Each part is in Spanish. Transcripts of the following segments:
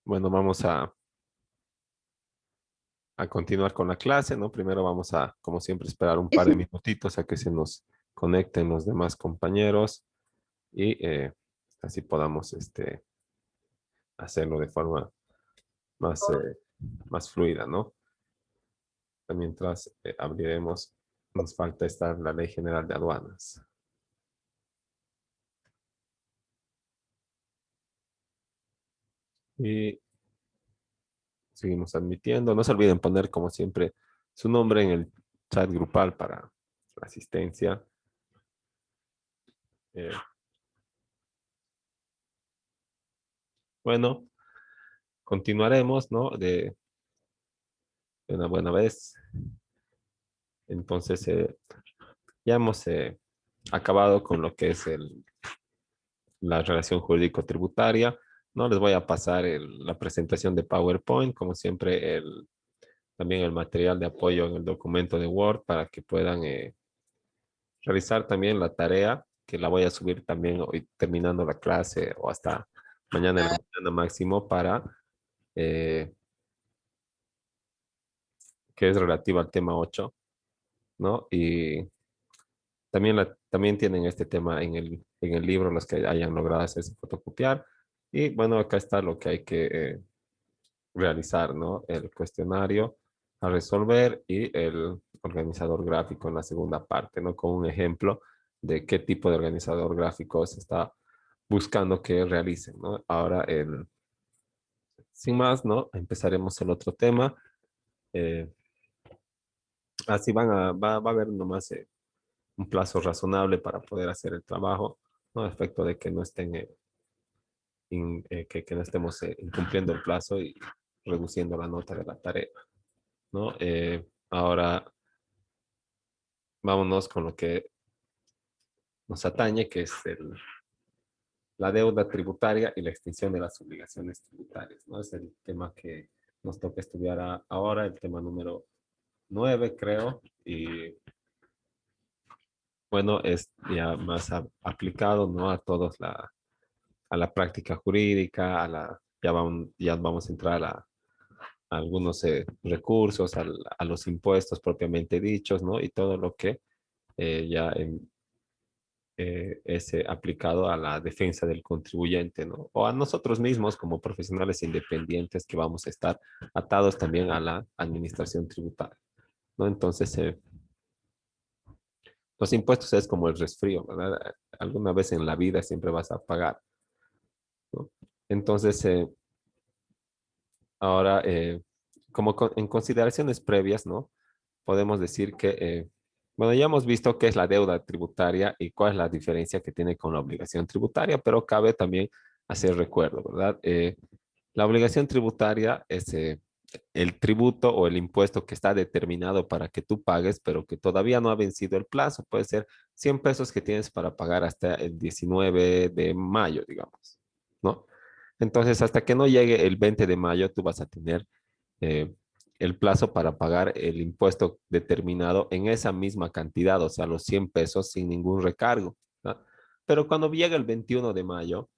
Bueno, vamos a continuar con la clase, ¿no? Primero vamos a, como siempre, esperar un par de minutitos a que se nos conecten los demás compañeros y así podamos hacerlo de forma más, más fluida, ¿no? Mientras abriremos, nos falta estar la Ley General de Aduanas. Y seguimos admitiendo. No se olviden poner, como siempre, su nombre en el chat grupal para la asistencia. Eh, bueno, continuaremos, ¿no? De una buena vez. Entonces, ya hemos acabado con lo que es la relación jurídico-tributaria. No les voy a pasar la presentación de PowerPoint, como siempre, también el material de apoyo en el documento de Word para que puedan realizar también la tarea, que la voy a subir también hoy terminando la clase o hasta mañana en la mañana máximo eh, que es relativa al tema 8, ¿no? Y también tienen este tema en el libro, los que hayan logrado hacerse fotocopiar. Y bueno, acá está lo que hay que realizar, ¿no? El cuestionario a resolver y el organizador gráfico en la segunda parte, ¿no? Con un ejemplo de qué tipo de organizador gráfico se está buscando que realicen, ¿no? Ahora, sin más, ¿no? Empezaremos el otro tema. Eh, así va a haber nomás un plazo razonable para poder hacer el trabajo, ¿no? A efecto de que no estén, que no estemos incumpliendo el plazo y reduciendo la nota de la tarea, ¿no? Ahora vámonos con lo que nos atañe, que es la deuda tributaria y la extinción de las obligaciones tributarias, ¿no? Es el tema que nos toca estudiar ahora, el tema número 9, creo, y bueno, es ya más aplicado, ¿no? A todos a la práctica jurídica, ya vamos a entrar a algunos recursos, a los impuestos propiamente dichos, ¿no? Y todo lo que ya es aplicado a la defensa del contribuyente, ¿no? O a nosotros mismos como profesionales independientes que vamos a estar atados también a la administración tributaria, ¿no? Entonces, los impuestos es como el resfrío, ¿verdad? Alguna vez en la vida siempre vas a pagar, ¿no? Entonces, ahora, en consideraciones previas, ¿no? Podemos decir que, bueno, ya hemos visto qué es la deuda tributaria y cuál es la diferencia que tiene con la obligación tributaria, pero cabe también hacer recuerdo, ¿verdad? La obligación tributaria es el tributo o el impuesto que está determinado para que tú pagues, pero que todavía no ha vencido el plazo. Puede ser 100 pesos que tienes para pagar hasta el 19 de mayo, digamos, ¿no? Entonces, hasta que no llegue el 20 de mayo, tú vas a tener eh, el plazo para pagar el impuesto determinado en esa misma cantidad, o sea, los 100 pesos sin ningún recargo, ¿no? Pero cuando llega el 21 de mayo,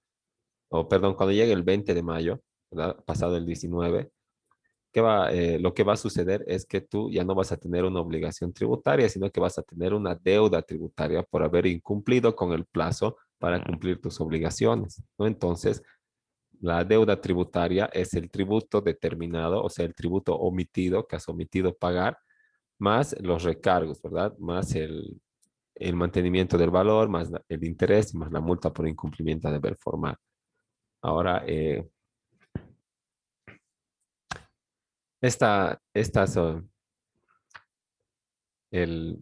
o perdón, cuando llegue el 20 de mayo, ¿verdad? Pasado el 19, lo que va a suceder es que tú ya no vas a tener una obligación tributaria, sino que vas a tener una deuda tributaria por haber incumplido con el plazo para cumplir tus obligaciones, ¿no? Entonces, la deuda tributaria es el tributo determinado, o sea, el tributo omitido que has omitido pagar, más los recargos, ¿verdad? Más el mantenimiento del valor, más el interés y más la multa por incumplimiento de deber formal. Ahora, estas son el,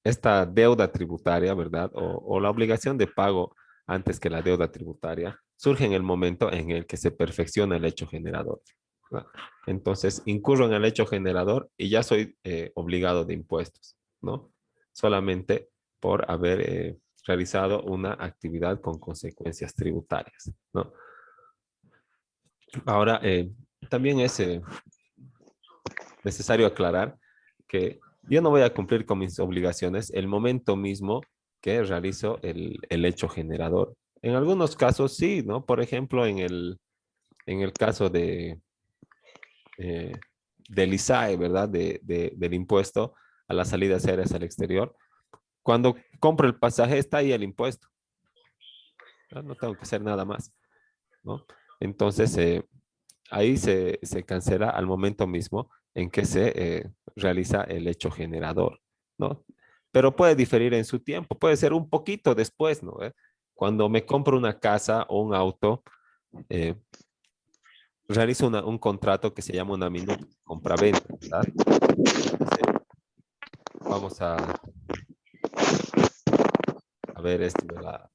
esta deuda tributaria, ¿verdad? O la obligación de pago antes que la deuda tributaria surge en el momento en el que se perfecciona el hecho generador, ¿verdad? Entonces, incurro en el hecho generador y ya soy obligado de impuestos, ¿no? Solamente por haber realizado una actividad con consecuencias tributarias, ¿no? Ahora, también es necesario aclarar que yo no voy a cumplir con mis obligaciones el momento mismo que realizo el hecho generador. En algunos casos sí, ¿no? Por ejemplo, en el caso eh, del ISAE, ¿verdad? Del impuesto a las salidas aéreas al exterior. Cuando compro el pasaje, está ahí el impuesto. ¿No? No tengo que hacer nada más, ¿no? Entonces, ahí se cancela al momento mismo en que se realiza el hecho generador, ¿no? Pero puede diferir en su tiempo, puede ser un poquito después, ¿no? Cuando me compro una casa o un auto, eh, realizo un contrato que se llama una minuta compra-venta, ¿verdad? Entonces, vamos a ver esto de la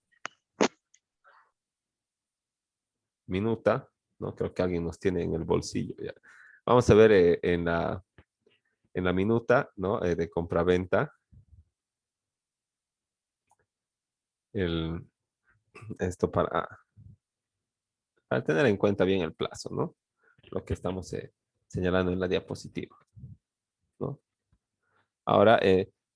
minuta, ¿no? Creo que alguien nos tiene en el bolsillo ya. Vamos a ver en la minuta, ¿no? De compra-venta, el, esto para tener en cuenta bien el plazo, ¿no? Lo que estamos señalando en la diapositiva, ¿no? Ahora,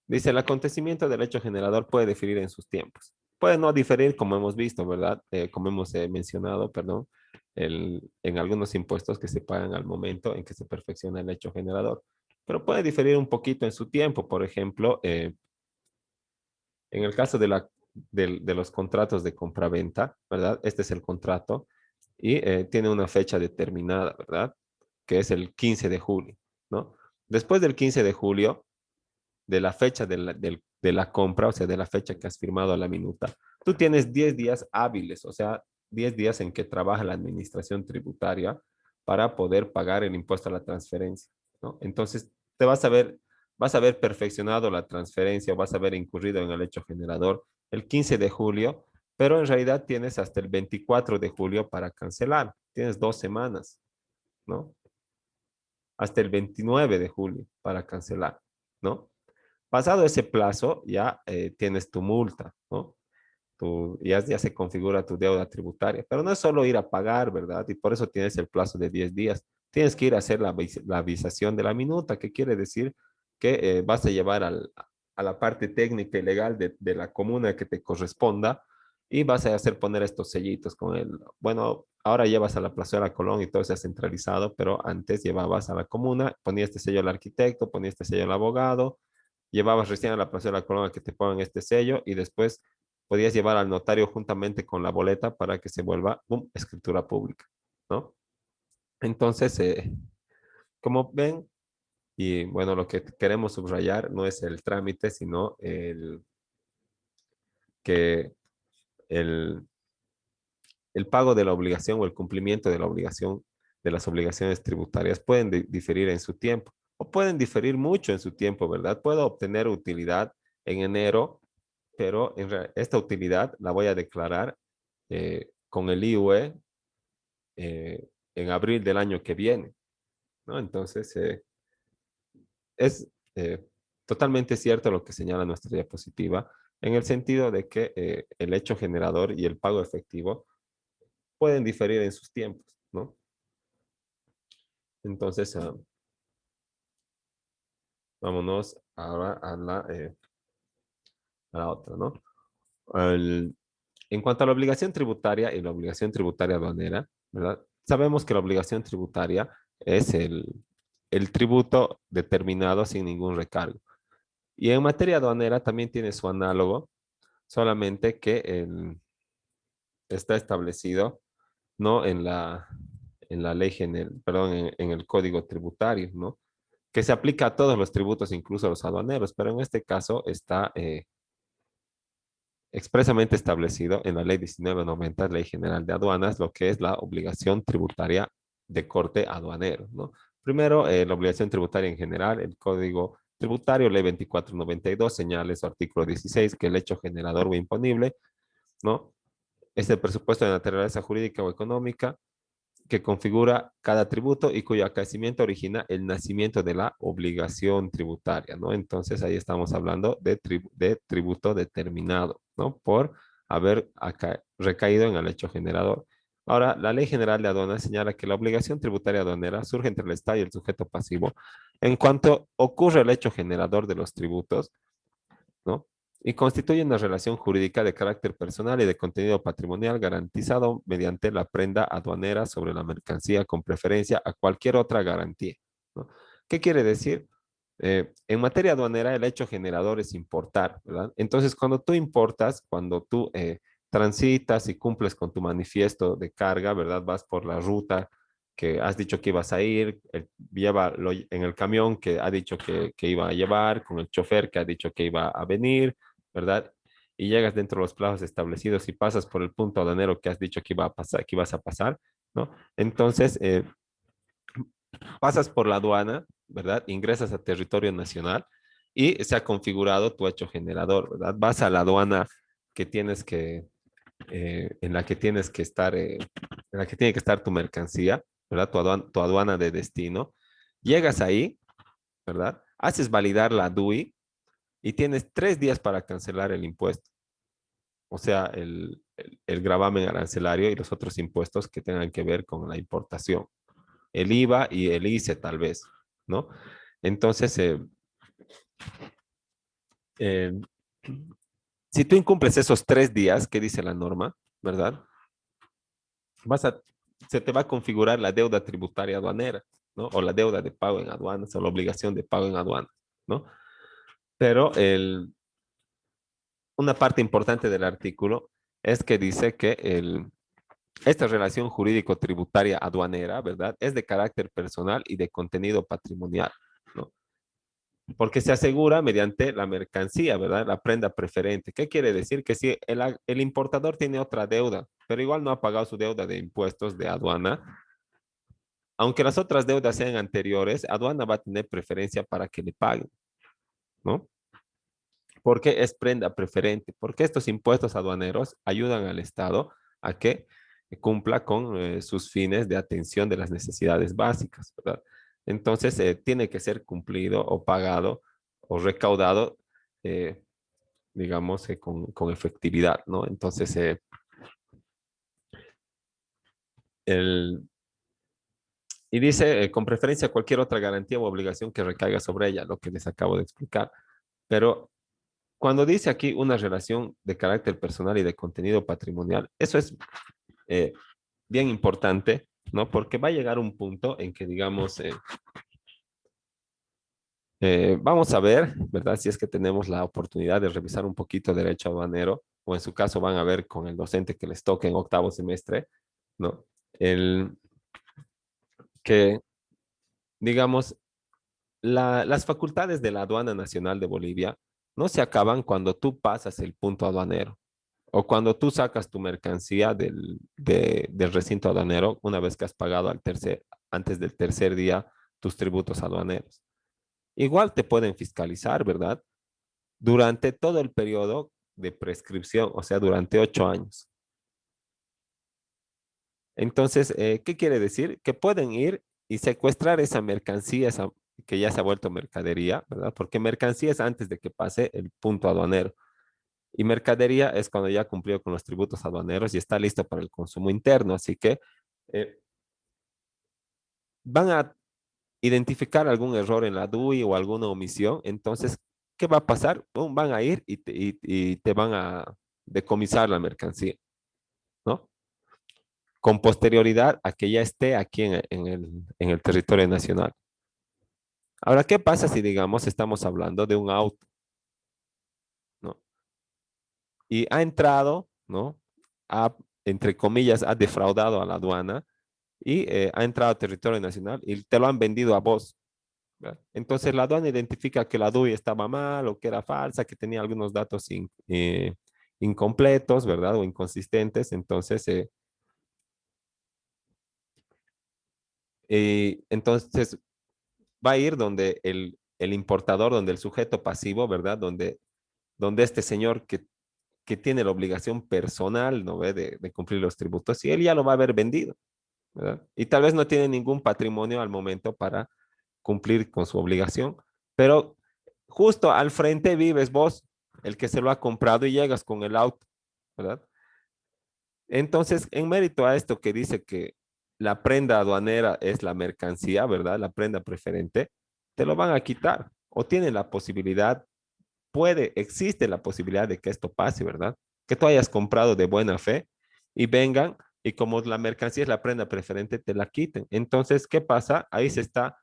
dice, el acontecimiento del hecho generador puede diferir en sus tiempos. Puede no diferir, como hemos visto, ¿verdad? Como hemos mencionado, perdón, en algunos impuestos que se pagan al momento en que se perfecciona el hecho generador. Pero puede diferir un poquito en su tiempo. Por ejemplo, en el caso de los contratos de compra-venta, ¿verdad? Este es el contrato y tiene una fecha determinada, ¿verdad? Que es el 15 de julio, ¿no? Después del 15 de julio, de la fecha de la compra, o sea, de la fecha que has firmado a la minuta, tú tienes 10 días hábiles, o sea, 10 días en que trabaja la administración tributaria para poder pagar el impuesto a la transferencia, ¿no? Entonces, vas a ver perfeccionado la transferencia o vas a haber incurrido en el hecho generador el 15 de julio, pero en realidad tienes hasta el 24 de julio para cancelar. Tienes 2 semanas, ¿no? Hasta el 29 de julio para cancelar, ¿no? Pasado ese plazo, ya tienes tu multa, ¿no? Ya se configura tu deuda tributaria, pero no es solo ir a pagar, ¿verdad? Y por eso tienes el plazo de 10 días. Tienes que ir a hacer la avisación de la minuta, que quiere decir que vas a llevar a la parte técnica y legal de la comuna que te corresponda y vas a hacer poner estos sellitos con el, bueno, ahora llevas a la Plazuela Colón y todo se ha centralizado, pero antes llevabas a la comuna, ponía este sello al arquitecto, ponía este sello al abogado, llevabas recién a la Plazuela Colón a que te pongan este sello y después podías llevar al notario juntamente con la boleta para que se vuelva escritura pública, ¿no? Entonces, como ven, y bueno, lo que queremos subrayar no es el trámite, sino que el, el pago de la obligación o el cumplimiento de la obligación de las obligaciones tributarias pueden diferir en su tiempo o pueden diferir mucho en su tiempo, ¿verdad? Puedo obtener utilidad en enero, pero esta utilidad la voy a declarar con el IUE en abril del año que viene, ¿no? Entonces, es totalmente cierto lo que señala nuestra diapositiva, en el sentido de que el hecho generador y el pago efectivo pueden diferir en sus tiempos, ¿no? Entonces, vámonos ahora a la otra, ¿no? El- en cuanto a la obligación tributaria y la obligación tributaria aduanera, ¿verdad? Sabemos que la obligación tributaria es el tributo determinado sin ningún recargo. Y en materia aduanera también tiene su análogo, solamente que está establecido no en la ley general, perdón, en el código tributario, ¿no? Que se aplica a todos los tributos, incluso a los aduaneros, pero en este caso está expresamente establecido en la ley 1990, Ley General de Aduanas, lo que es la obligación tributaria de corte aduanero, ¿no? Primero, la obligación tributaria en general, el Código Tributario, Ley 2492, señala en su artículo 16 que el hecho generador o imponible, ¿no? Es el presupuesto de naturaleza jurídica o económica que configura cada tributo y cuyo acaecimiento origina el nacimiento de la obligación tributaria, ¿no? Entonces ahí estamos hablando de tributo determinado, ¿no? Por haber recaído en el hecho generador. Ahora, la Ley General de Aduanas señala que la obligación tributaria aduanera surge entre el Estado y el sujeto pasivo en cuanto ocurre el hecho generador de los tributos, ¿no? y constituye una relación jurídica de carácter personal y de contenido patrimonial garantizado mediante la prenda aduanera sobre la mercancía con preferencia a cualquier otra garantía, ¿no? ¿Qué quiere decir? En materia aduanera, el hecho generador es importar, ¿verdad? Entonces, cuando tú importas, cuando tú transitas y cumples con tu manifiesto de carga, ¿verdad? Vas por la ruta que has dicho que ibas a ir, en el camión que ha dicho que iba a llevar, con el chofer que ha dicho que iba a venir, ¿verdad? Y llegas dentro de los plazos establecidos y pasas por el punto aduanero que has dicho que iba a pasar, que ibas a pasar, ¿no? Entonces, pasas por la aduana, ¿verdad? Ingresas a territorio nacional y se ha configurado tu hecho generador, ¿verdad? Vas a la aduana que tienes que, en la que tienes que estar, en la que tiene que estar tu mercancía, ¿verdad? Tu aduana de destino. Llegas ahí, ¿verdad? Haces validar la DUI y tienes 3 días para cancelar el impuesto, o sea, el gravamen arancelario y los otros impuestos que tengan que ver con la importación, el IVA y el ICE tal vez, ¿no? Entonces, eh, si tú incumples esos 3 días, ¿qué dice la norma? ¿Verdad? Vas a, Se te va a configurar la deuda tributaria aduanera, ¿no? O la deuda de pago en aduanas o la obligación de pago en aduanas, ¿no? Pero una parte importante del artículo es que dice que esta relación jurídico-tributaria aduanera, ¿verdad? Es de carácter personal y de contenido patrimonial, ¿no? Porque se asegura mediante la mercancía, ¿verdad? La prenda preferente. ¿Qué quiere decir? Que si el importador tiene otra deuda, pero igual no ha pagado su deuda de impuestos de aduana, aunque las otras deudas sean anteriores, aduana va a tener preferencia para que le paguen, ¿no? Porque es prenda preferente, porque estos impuestos aduaneros ayudan al Estado a que cumpla con sus fines de atención de las necesidades básicas, ¿verdad? Entonces, tiene que ser cumplido o pagado o recaudado, eh, digamos, con efectividad, ¿no? Entonces, el, y dice, con preferencia cualquier otra garantía o obligación que recaiga sobre ella, lo que les acabo de explicar. Pero cuando dice aquí una relación de carácter personal y de contenido patrimonial, eso es eh, bien importante, ¿no? Porque va a llegar un punto en que, digamos, vamos a ver, ¿verdad? Si es que tenemos la oportunidad de revisar un poquito derecho aduanero, o en su caso van a ver con el docente que les toque en octavo semestre, ¿no? El que, digamos, las facultades de la Aduana Nacional de Bolivia no se acaban cuando tú pasas el punto aduanero o cuando tú sacas tu mercancía del recinto aduanero una vez que has pagado antes del tercer día tus tributos aduaneros. Igual te pueden fiscalizar, ¿verdad? Durante todo el periodo de prescripción, o sea, durante 8 años. Entonces, ¿qué quiere decir? Que pueden ir y secuestrar esa mercancía que ya se ha vuelto mercadería, ¿verdad? Porque mercancía es antes de que pase el punto aduanero. Y mercadería es cuando ya cumplió con los tributos aduaneros y está listo para el consumo interno. Así que eh, van a identificar algún error en la DUI o alguna omisión. Entonces, ¿qué va a pasar? Van a ir y te van a decomisar la mercancía, ¿no? Con posterioridad a que ya esté aquí en el territorio nacional. Ahora, ¿qué pasa si, digamos, estamos hablando de un auto, ¿no? Y ha entrado, ¿no? Ha, entre comillas, ha defraudado a la aduana y ha entrado a territorio nacional y te lo han vendido a vos, ¿verdad? Entonces, la aduana identifica que la DUI estaba mal o que era falsa, que tenía algunos datos incompletos, ¿verdad? O inconsistentes. Entonces, entonces va a ir donde el importador, donde el sujeto pasivo, ¿verdad? Donde este señor que tiene la obligación personal, ¿no ve? De cumplir los tributos y él ya lo va a haber vendido, ¿verdad? Y tal vez no tiene ningún patrimonio al momento para cumplir con su obligación, pero justo al frente vives vos, el que se lo ha comprado y llegas con el auto, ¿verdad? Entonces, en mérito a esto que dice que la prenda aduanera es la mercancía, ¿verdad? La prenda preferente, te lo van a quitar o tienen la posibilidad existe la posibilidad de que esto pase, ¿verdad? Que tú hayas comprado de buena fe y vengan y como la mercancía es la prenda preferente, te la quiten. Entonces, ¿qué pasa? Ahí se está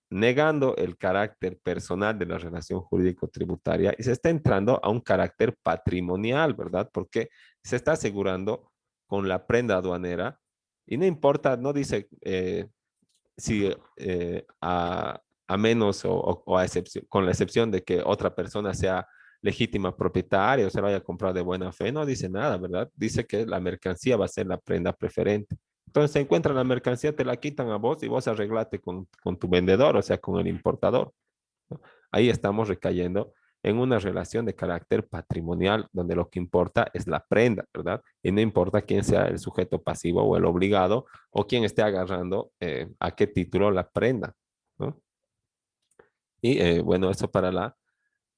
negando el carácter personal de la relación jurídico-tributaria y se está entrando a un carácter patrimonial, ¿verdad? Porque se está asegurando con la prenda aduanera y no importa, no dice si a menos o a excepción, con la excepción de que otra persona sea legítima propietaria o se lo haya comprado de buena fe, no dice nada, ¿verdad? Dice que la mercancía va a ser la prenda preferente. Entonces se encuentra la mercancía, te la quitan a vos y vos arreglate con tu vendedor, o sea, con el importador, ¿no? Ahí estamos recayendo en una relación de carácter patrimonial, donde lo que importa es la prenda, ¿verdad? Y no importa quién sea el sujeto pasivo o el obligado, o quién esté agarrando a qué título la prenda, ¿no? Y bueno, eso para la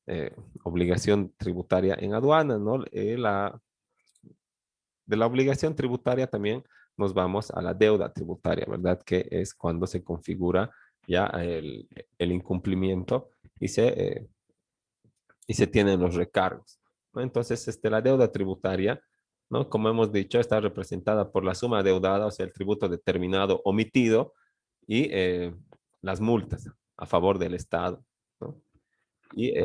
eh, obligación tributaria en aduanas, ¿no? De la obligación tributaria también nos vamos a la deuda tributaria, ¿verdad? Que es cuando se configura ya el incumplimiento y se tienen los recargos, ¿no? Entonces, la deuda tributaria, ¿no? Como hemos dicho, está representada por la suma deudada, o sea, el tributo determinado omitido y las multas a favor del Estado, ¿no? Y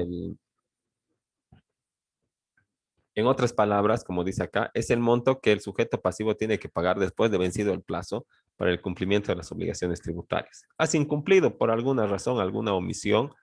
en otras palabras, como dice acá, es el monto que el sujeto pasivo tiene que pagar después de vencido el plazo para el cumplimiento de las obligaciones tributarias. Has incumplido por alguna razón, alguna omisión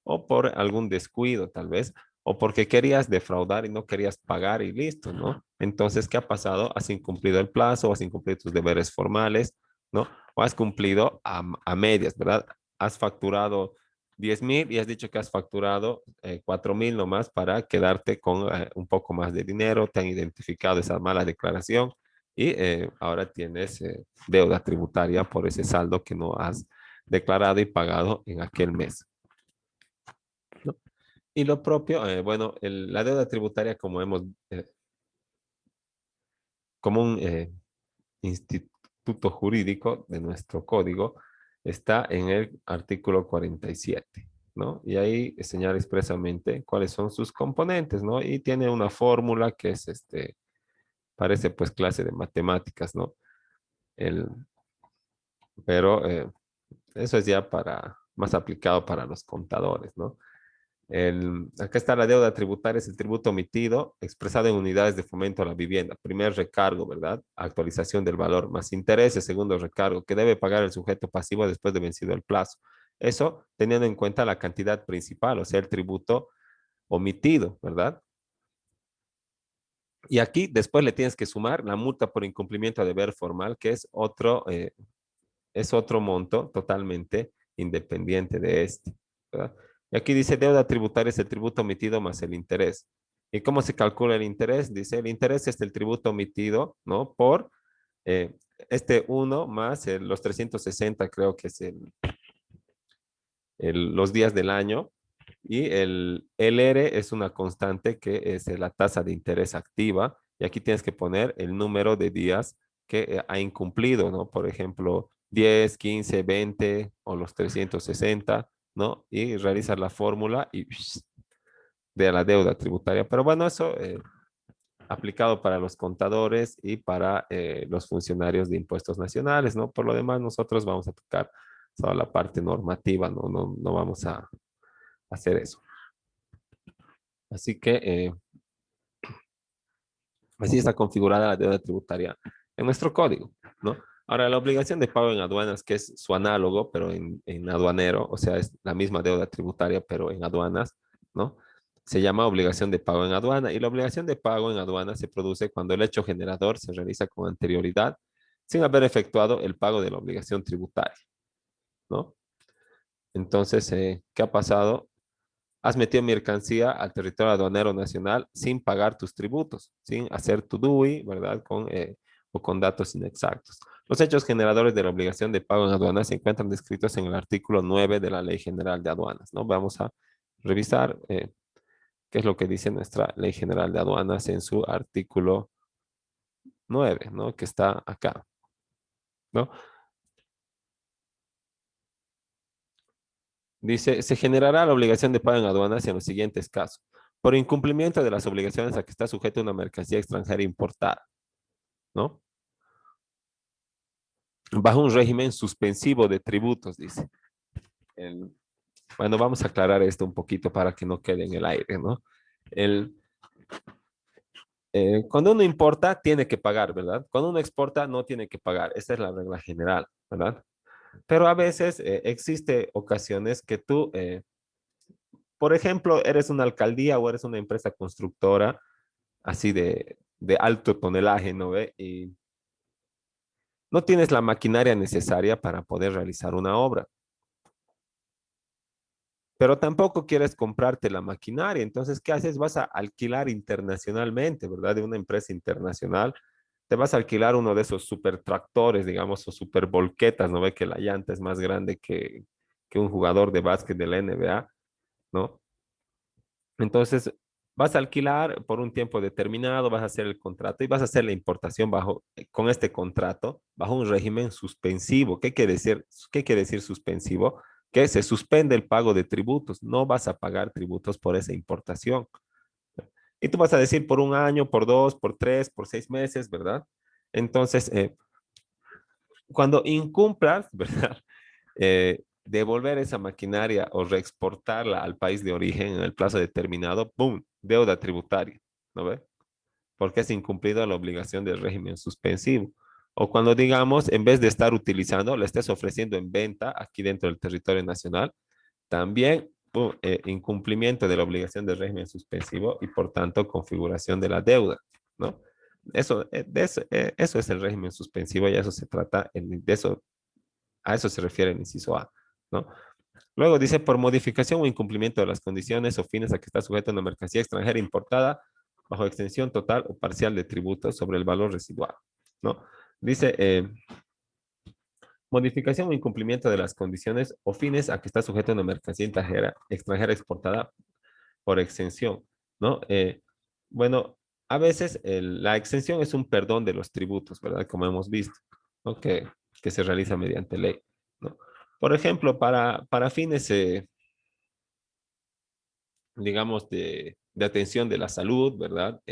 o por algún descuido tal vez, o porque querías defraudar y no querías pagar y listo, ¿no? Entonces, ¿qué ha pasado? Has incumplido el plazo, o has incumplido tus deberes formales, ¿no? O has cumplido a medias, ¿verdad? Has facturado 10,000 y has dicho que has facturado 4,000 nomás para quedarte con un poco más de dinero, te han identificado esa mala declaración y ahora tienes deuda tributaria por ese saldo que no has declarado y pagado en aquel mes, ¿no? Y lo propio, bueno, la deuda tributaria como un instituto jurídico de nuestro código, está en el artículo 47, ¿no? Y ahí señala expresamente cuáles son sus componentes, ¿no? Y tiene una fórmula que es, parece pues clase de matemáticas, ¿no? El, pero eso es ya más aplicado para los contadores, ¿no? Acá está la deuda tributaria, es el tributo omitido expresado en unidades de fomento a la vivienda. Primer recargo, ¿verdad? Actualización del valor, más intereses, segundo recargo, que debe pagar el sujeto pasivo después de vencido el plazo. Eso teniendo en cuenta la cantidad principal, o sea, el tributo omitido, ¿verdad? Y aquí después le tienes que sumar la multa por incumplimiento de deber formal, que es otro monto totalmente independiente de este, ¿verdad? Y aquí dice deuda tributaria es el tributo omitido más el interés. ¿Y cómo se calcula el interés? Dice el interés es el tributo omitido, ¿no? Por eh, este uno más los 360, creo que es los días del año. Y el LR es una constante que es la tasa de interés activa. Y aquí tienes que poner el número de días que ha incumplido, ¿no? Por ejemplo, 10, 15, 20 o los 360, ¿no? Y realizar la fórmula y de la deuda tributaria. Pero bueno, eso aplicado para los contadores y para los funcionarios de impuestos nacionales, ¿no? Por lo demás, nosotros vamos a tocar toda la parte normativa, ¿no? No vamos a hacer eso. Así que así está configurada la deuda tributaria en nuestro código, ¿no? Ahora, la obligación de pago en aduanas, que es su análogo, pero en aduanero, o sea, es la misma deuda tributaria, pero en aduanas, ¿no? Se llama obligación de pago en aduana y la obligación de pago en aduana se produce cuando el hecho generador se realiza con anterioridad sin haber efectuado el pago de la obligación tributaria, ¿no? Entonces, ¿qué ha pasado? Has metido mercancía al territorio aduanero nacional sin pagar tus tributos, sin hacer tu DUI, ¿verdad? O con datos inexactos. Los hechos generadores de la obligación de pago en aduanas se encuentran descritos en el artículo 9 de la Ley General de Aduanas, ¿no? Vamos a revisar qué es lo que dice nuestra Ley General de Aduanas en su artículo 9, ¿no? Que está acá, ¿no? Dice, se generará la obligación de pago en aduanas en los siguientes casos. Por incumplimiento de las obligaciones a que está sujeta una mercancía extranjera importada, ¿no? Bajo un régimen suspensivo de tributos, dice. El- bueno, vamos a aclarar esto un poquito para que no quede en el aire, ¿no? El, cuando uno importa, tiene que pagar, ¿verdad? Cuando uno exporta, no tiene que pagar. Esa es la regla general, ¿verdad? Pero a veces existe ocasiones que tú, por ejemplo, eres una alcaldía o eres una empresa constructora así de alto tonelaje, ¿no ve? Y no tienes la maquinaria necesaria para poder realizar una obra, pero tampoco quieres comprarte la maquinaria. Entonces, ¿qué haces? Vas a alquilar internacionalmente, ¿verdad? De una empresa internacional. Te vas a alquilar uno de esos super tractores, digamos, o super volquetas, ¿no ve? Que la llanta es más grande que un jugador de básquet de la NBA, ¿no? Entonces, vas a alquilar por un tiempo determinado, vas a hacer el contrato y vas a hacer la importación con este contrato bajo un régimen suspensivo. Qué quiere decir suspensivo? Que se suspende el pago de tributos. No vas a pagar tributos por esa importación. Y tú vas a decir por un año, por dos, por tres, por 6 meses, ¿verdad? Entonces, cuando incumplas, ¿verdad? Devolver esa maquinaria o reexportarla al país de origen en el plazo determinado, ¡pum! Deuda tributaria, ¿no ve? Porque has incumplido la obligación del régimen suspensivo. O cuando digamos, en vez de estar utilizando, le estés ofreciendo en venta aquí dentro del territorio nacional, también ¡pum! Incumplimiento de la obligación del régimen suspensivo y por tanto configuración de la deuda, ¿no? Eso es el régimen suspensivo y eso se trata, de eso a eso se refiere el inciso A, ¿no? Luego dice, por modificación o incumplimiento de las condiciones o fines a que está sujeta una mercancía extranjera importada bajo extensión total o parcial de tributos sobre el valor residual, ¿no? Dice, modificación o incumplimiento de las condiciones o fines a que está sujeta una mercancía extranjera exportada por exención, ¿no? Bueno, a veces la exención es un perdón de los tributos, ¿verdad? Como hemos visto, ¿no? Que se realiza mediante ley, ¿no? Por ejemplo, para fines, digamos, de atención de la salud, ¿verdad?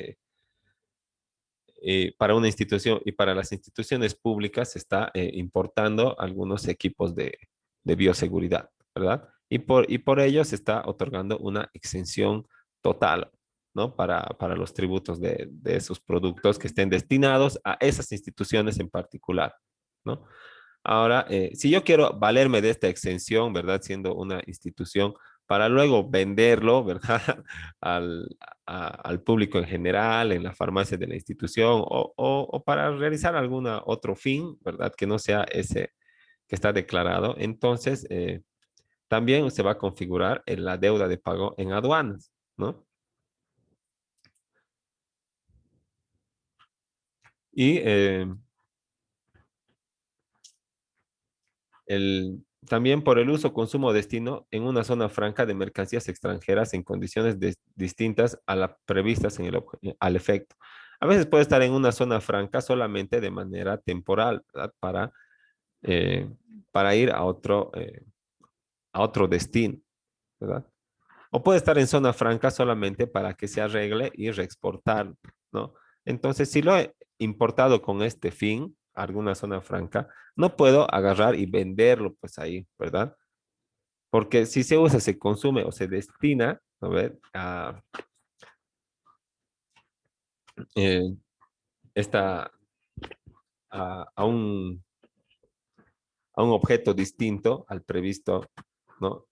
Para una institución y para las instituciones públicas se está importando algunos equipos de bioseguridad, ¿verdad? Y por ello se está otorgando una exención total, ¿no? Para los tributos de esos productos que estén destinados a esas instituciones en particular, ¿no? Ahora, si yo quiero valerme de esta exención, ¿verdad? Siendo una institución, para luego venderlo, ¿verdad? Al, al público en general, en la farmacia de la institución, o para realizar algún otro fin, ¿verdad? Que no sea ese que está declarado. Entonces, también se va a configurar en la deuda de pago en aduanas, ¿no? Y también por el uso, consumo o destino en una zona franca de mercancías extranjeras en condiciones distintas a las previstas al efecto. A veces puede estar en una zona franca solamente de manera temporal, ¿verdad? Eh, para ir a otro destino, ¿verdad? O puede estar en zona franca solamente para que se arregle y reexportar, ¿no? Entonces, si lo he importado con este fin, a alguna zona franca, no puedo agarrar y venderlo pues ahí, ¿verdad? Porque si se usa, se consume o se destina, ¿no ve? Eh, esta, a un objeto distinto al previsto, ¿no?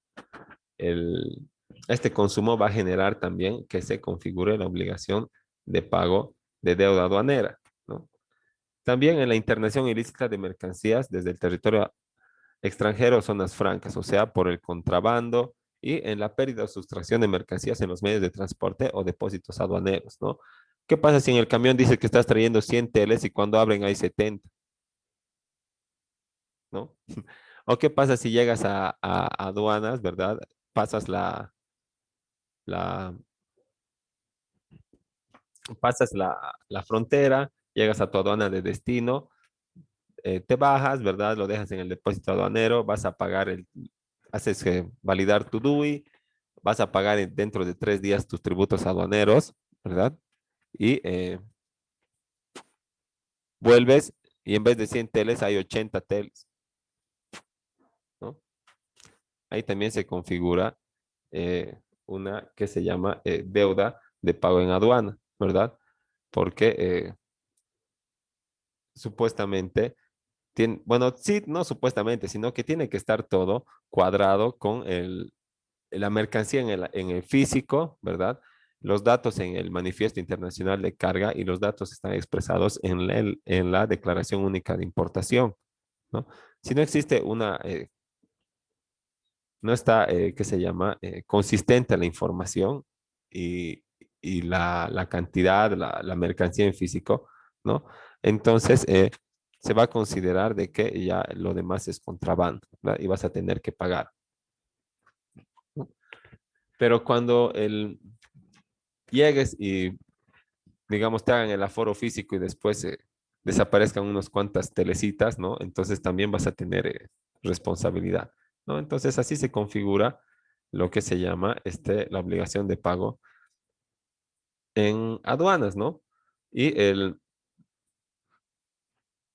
El, este consumo va a generar también que se configure la obligación de pago de deuda aduanera, ¿no? También en la internación ilícita de mercancías desde el territorio extranjero o zonas francas, o sea, por el contrabando y en la pérdida o sustracción de mercancías en los medios de transporte o depósitos aduaneros, ¿no? ¿Qué pasa si en el camión dice que estás trayendo 100 teles y cuando abren hay 70, ¿no? ¿O qué pasa si llegas a aduanas, ¿verdad? Pasas la, pasas la frontera, llegas a tu aduana de destino, te bajas, ¿verdad? Lo dejas en el depósito aduanero, vas a pagar haces validar tu DUI, vas a pagar dentro de 3 días tus tributos aduaneros, ¿verdad? Y vuelves y en vez de 100 teles hay 80 teles, ¿no? Ahí también se configura una que se llama deuda de pago en aduana, ¿verdad? Porque supuestamente tiene, bueno, sí, no supuestamente, sino que tiene que estar todo cuadrado con la mercancía en el físico, ¿verdad? Los datos en el manifiesto internacional de carga y los datos están expresados en la declaración única de importación, ¿no? Si no existe no está, ¿qué se llama? Consistente la información y, y la cantidad, la mercancía en físico, ¿no? Entonces, se va a considerar de que ya lo demás es contrabando, ¿verdad? Y vas a tener que pagar, ¿no? Pero cuando llegues y, digamos, te hagan el aforo físico y después desaparezcan unos cuantas telecitas, ¿no? Entonces también vas a tener responsabilidad, ¿no? Entonces así se configura lo que se llama la obligación de pago en aduanas, ¿no? Y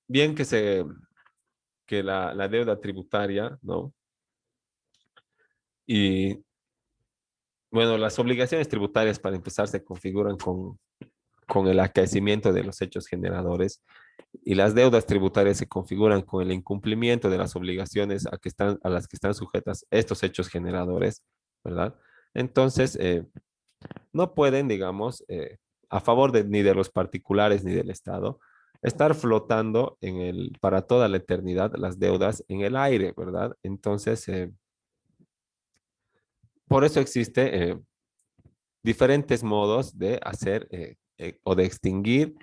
bien que la deuda tributaria, ¿no? Y bueno, las obligaciones tributarias para empezar se configuran con el acaecimiento de los hechos generadores y las deudas tributarias se configuran con el incumplimiento de las obligaciones a las que están sujetas estos hechos generadores, ¿verdad? Entonces, no pueden, digamos, a favor ni de los particulares ni del Estado, estar flotando para toda la eternidad las deudas en el aire, ¿verdad? Entonces, por eso existe diferentes modos de hacer o de extinguir,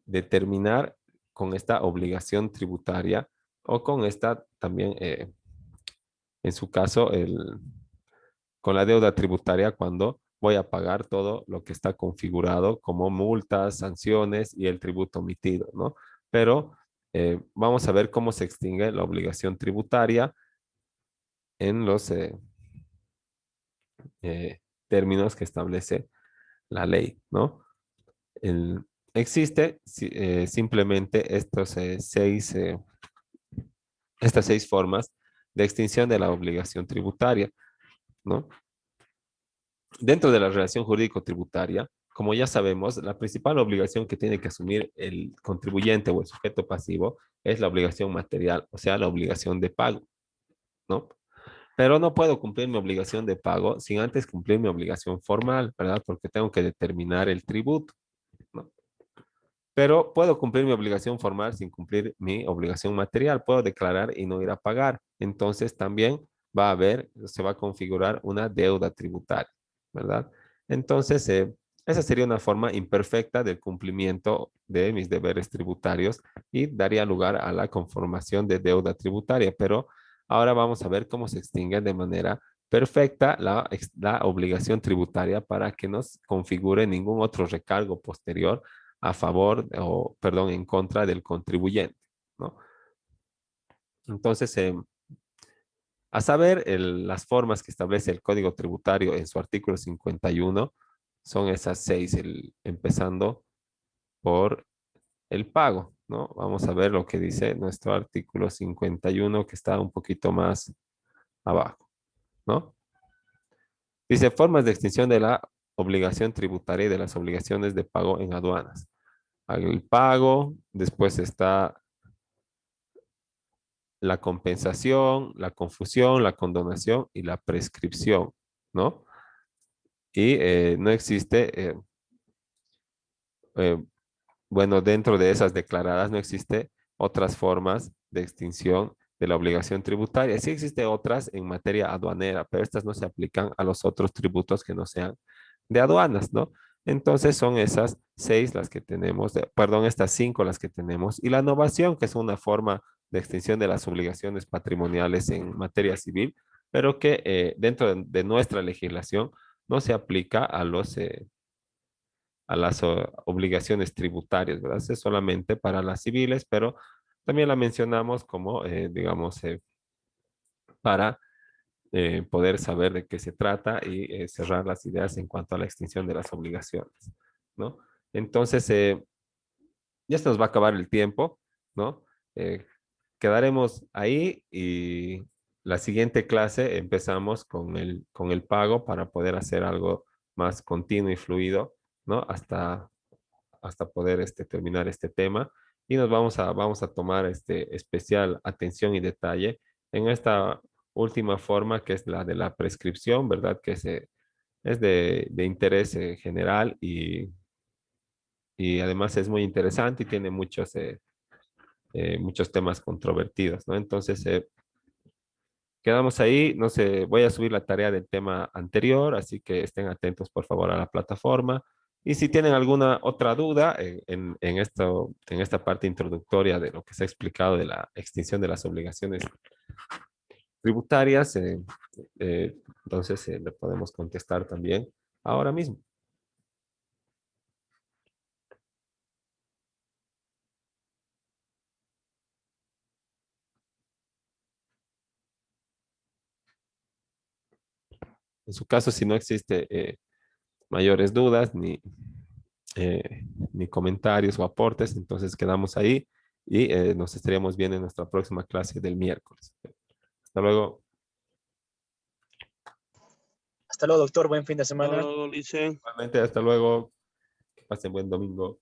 de terminar con esta obligación tributaria o con esta también, en su caso, con la deuda tributaria cuando voy a pagar todo lo que está configurado como multas, sanciones y el tributo omitido, ¿no? Pero vamos a ver cómo se extingue la obligación tributaria en los términos que establece la ley, ¿no? Existe simplemente estas 6 formas de extinción de la obligación tributaria, ¿no? Dentro de la relación jurídico-tributaria, como ya sabemos, la principal obligación que tiene que asumir el contribuyente o el sujeto pasivo es la obligación material, o sea, la obligación de pago, ¿no? Pero no puedo cumplir mi obligación de pago sin antes cumplir mi obligación formal, ¿verdad? Porque tengo que determinar el tributo, ¿no? Pero puedo cumplir mi obligación formal sin cumplir mi obligación material. Puedo declarar y no ir a pagar. Entonces también se va a configurar una deuda tributaria, ¿verdad? Entonces, esa sería una forma imperfecta del cumplimiento de mis deberes tributarios y daría lugar a la conformación de deuda tributaria. Pero ahora vamos a ver cómo se extingue de manera perfecta la obligación tributaria para que no se configure ningún otro recargo posterior a favor o, perdón, en contra del contribuyente, ¿no? Entonces, a saber, las formas que establece el Código Tributario en su artículo 51 son esas 6, empezando por el pago, ¿no? Vamos a ver lo que dice nuestro artículo 51, que está un poquito más abajo, ¿no? Dice formas de extinción de la obligación tributaria y de las obligaciones de pago en aduanas. El pago, después está la compensación, la confusión, la condonación y la prescripción, ¿no? Y no existe, eh, bueno, dentro de esas declaradas no existe otras formas de extinción de la obligación tributaria. Sí existe otras en materia aduanera, pero estas no se aplican a los otros tributos que no sean de aduanas, ¿no? Entonces son esas 6 las que tenemos, perdón, estas 5 las que tenemos. Y la innovación, que es una forma de extinción de las obligaciones patrimoniales en materia civil, pero que dentro de nuestra legislación no se aplica a las obligaciones tributarias, ¿verdad? Es solamente para las civiles, pero también la mencionamos como, digamos, para poder saber de qué se trata y cerrar las ideas en cuanto a la extinción de las obligaciones, ¿no? Entonces, ya se nos va a acabar el tiempo, ¿no? Eh, quedaremos ahí y la siguiente clase empezamos con el pago para poder hacer algo más continuo y fluido, ¿no? Hasta poder terminar este tema. Y nos vamos a tomar especial atención y detalle en esta última forma, que es la de la prescripción, ¿verdad? Que es de interés general y además es muy interesante y tiene muchos temas controvertidos, ¿no? Entonces, quedamos ahí. No sé, voy a subir la tarea del tema anterior, así que estén atentos, por favor, a la plataforma. Y si tienen alguna otra duda en esta parte introductoria de lo que se ha explicado de la extinción de las obligaciones tributarias, entonces le podemos contestar también ahora mismo. En su caso, si no existe mayores dudas ni comentarios o aportes, entonces quedamos ahí y nos estaríamos viendo en nuestra próxima clase del miércoles. Hasta luego. Hasta luego, doctor. Buen fin de semana. Luego, Licen. Igualmente, hasta luego. Que pasen buen domingo.